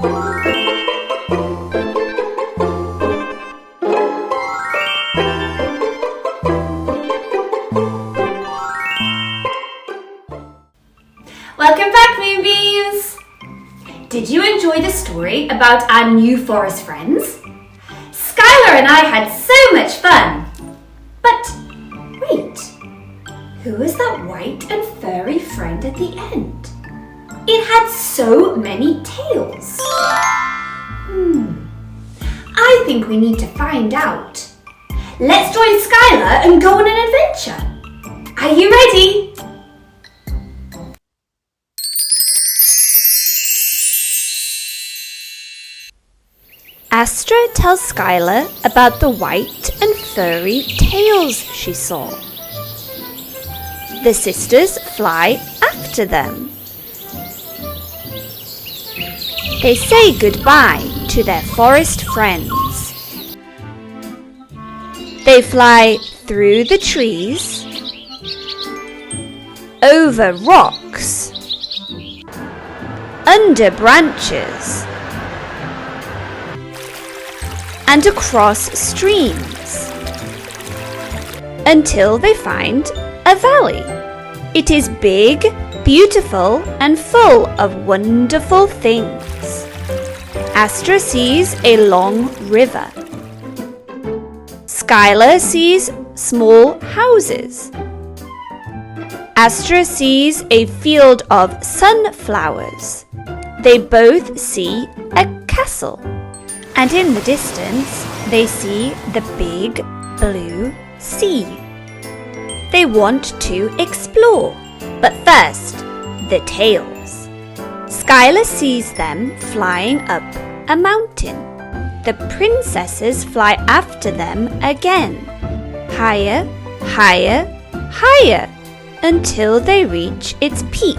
Welcome back, Moonbeams! Did you enjoy the story about our new forest friends? Skylar and I had so much fun! But wait, who was that white and furry friend at the end? It had so many tails. I think we need to find out. Let's join Skylar and go on an adventure. Are you ready? Astra tells Skyla about the white and furry tails she saw. The sisters fly after them. They say goodbye to their forest friends. They fly through the trees, over rocks, under branches, and across streams until they find a valley. It is big, beautiful, and full of wonderful things. Astra sees a long river. Skylar sees small houses. Astra sees a field of sunflowers. They both see a castle. And in the distance, they see the big blue sea. They want to explore, but first, the tails. Skylar sees them flying up a mountain. The princesses fly after them again, higher, higher, higher, until they reach its peak.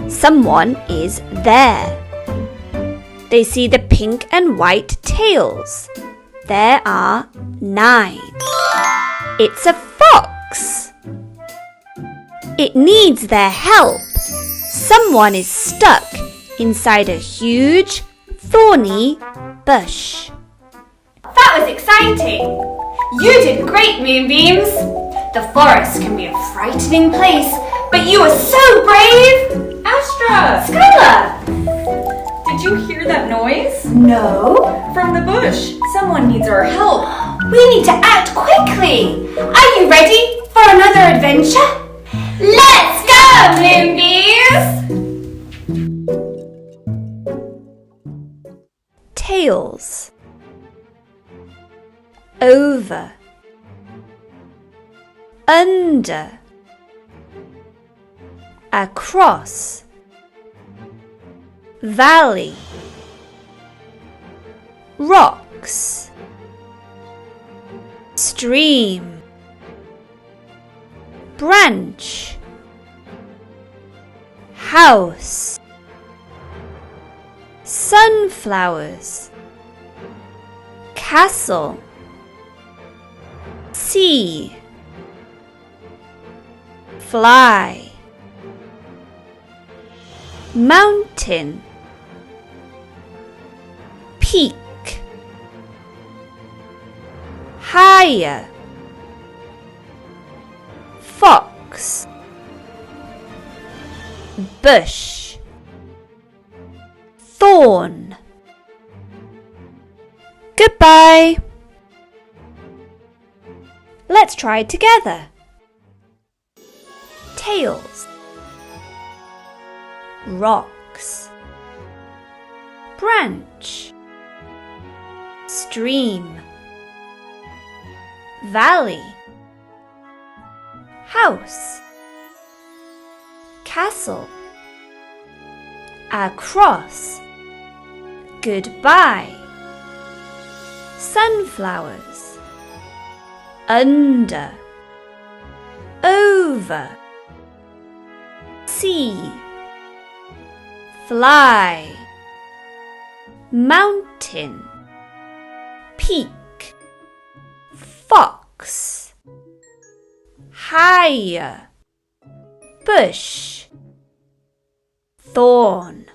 Someone is there. They see the pink and white tails. There are 9. It's a fox. It needs their help. Someone is stuck inside a huge, thorny bush. That was exciting. You did great, Moonbeams. The forest can be a frightening place, but you are so brave. Astra! Skylar! Did you hear that noise? No. From the bush. Someone needs our help. We need to act quickly. Are you ready for another adventure? Let's go, Moonbeams! Tails. Over. Under. Across. Valley. Rocks. Stream. Branch. House. Sunflowers. Castle. Sea. Fly. Mountain. Peak. Higher. Fox. Bush. Thorn. Goodbye. Let's try it together. Tails. Rocks. Branch. Stream. Valley. House. Castle. Across. Goodbye. Sunflowers. Under. Over. Sea. Fly. Mountain. Peak. Fox. Higher. Bush. Thorn.